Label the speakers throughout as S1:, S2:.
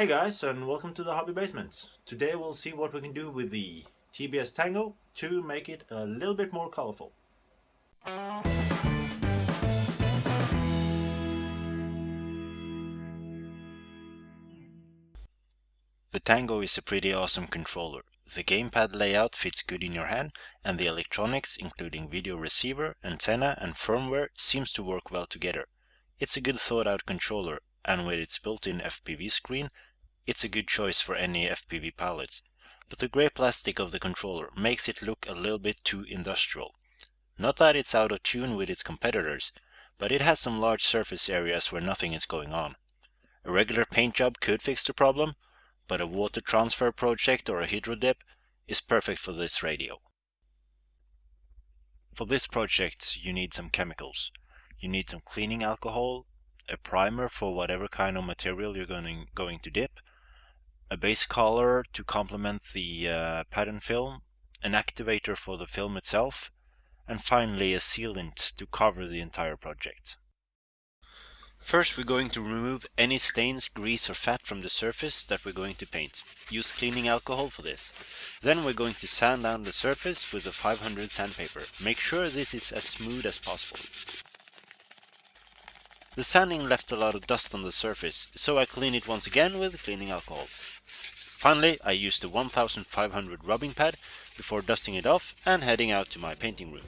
S1: Hey guys, and welcome to the Hobby Basement. Today we'll see what we can do with the TBS Tango to make it a little bit more colorful.
S2: The Tango is a pretty awesome controller. The gamepad layout fits good in your hand, and the electronics, including video receiver, antenna, and firmware, seems to work well together. It's a good thought out controller, and with its built-in FPV screen, it's a good choice for any FPV pilots. But the grey plastic of the controller makes it look a little bit too industrial. Not that it's out of tune with its competitors, but it has some large surface areas where nothing is going on. A regular paint job could fix the problem, but a water transfer project or a hydro dip is perfect for this radio. For this project, you need some chemicals. You need some cleaning alcohol, a primer for whatever kind of material you're going to dip, a base color to complement the pattern film, an activator for the film itself, and finally a sealant to cover the entire project. First, we're going to remove any stains, grease or fat from the surface that we're going to paint. Use cleaning alcohol for this. Then we're going to sand down the surface with a 500 sandpaper. Make sure this is as smooth as possible. The sanding left a lot of dust on the surface, so I clean it once again with cleaning alcohol. Finally, I used the 1500 rubbing pad before dusting it off and heading out to my painting room.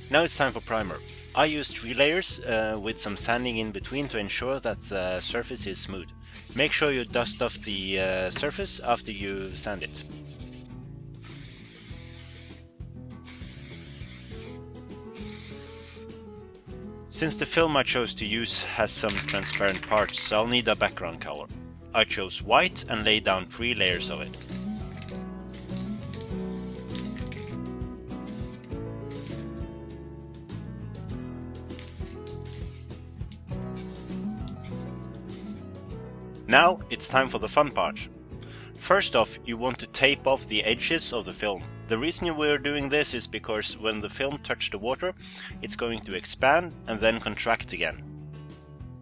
S2: Now it's time for primer. I used 3 layers with some sanding in between to ensure that the surface is smooth. Make sure you dust off the surface after you sand it. Since the film I chose to use has some transparent parts, I'll need a background color. I chose white and laid down 3 layers of it. Now it's time for the fun part. First off, you want to tape off the edges of the film. The reason we're doing this is because when the film touches the water, it's going to expand and then contract again.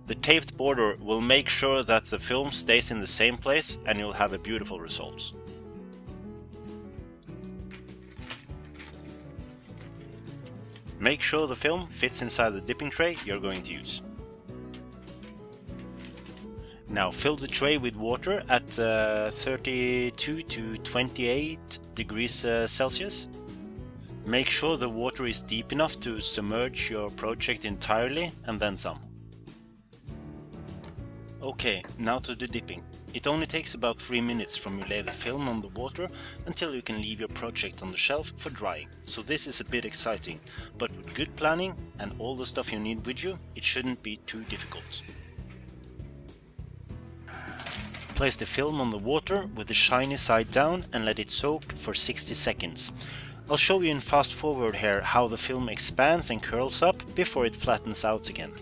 S2: The taped border will make sure that the film stays in the same place and you'll have a beautiful result. Make sure the film fits inside the dipping tray you're going to use. Now fill the tray with water at 32 to 28 degrees Celsius. Make sure the water is deep enough to submerge your project entirely and then some. Okay, now to the dipping. It only takes about 3 minutes from you lay the film on the water until you can leave your project on the shelf for drying. So this is a bit exciting, but with good planning and all the stuff you need with you, it shouldn't be too difficult. Place the film on the water with the shiny side down and let it soak for 60 seconds. I'll show you in fast forward here how the film expands and curls up before it flattens out again.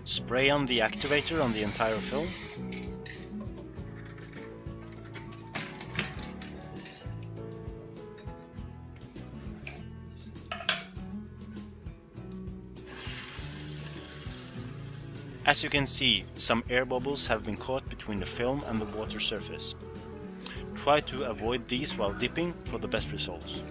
S2: Spray on the activator on the entire film. As you can see, some air bubbles have been caught between the film and the water surface. Try to avoid these while dipping for the best results.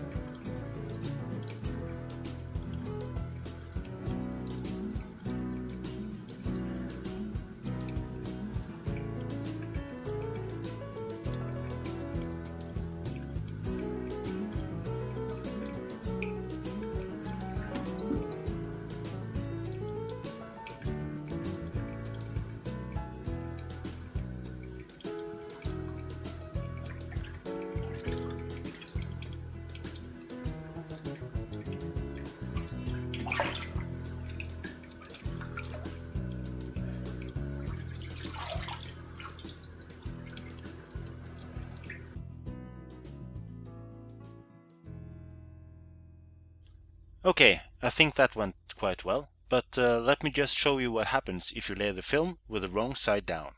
S2: Okay, I think that went quite well, but let me just show you what happens if you lay the film with the wrong side down.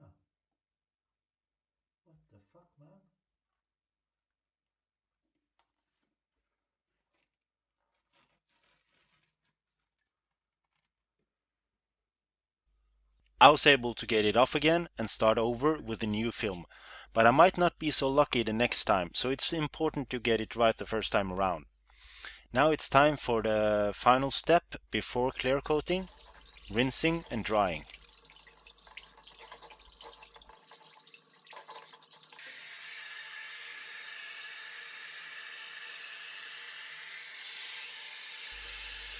S1: Oh. What the fuck, man?
S2: I was able to get it off again and start over with the new film, but I might not be so lucky the next time, so it's important to get it right the first time around. Now it's time for the final step before clear coating, rinsing and drying.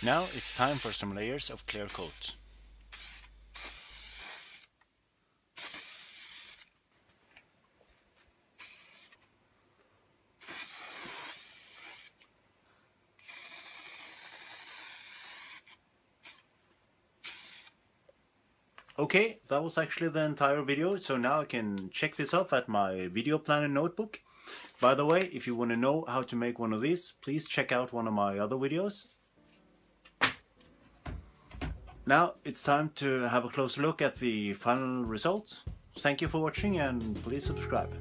S2: Now it's time for some layers of clear coat.
S1: Okay, that was actually the entire video, so now I can check this off at my video planner notebook. By the way, if you want to know how to make one of these, please check out one of my other videos. Now it's time to have a closer look at the final result. Thank you for watching and please subscribe.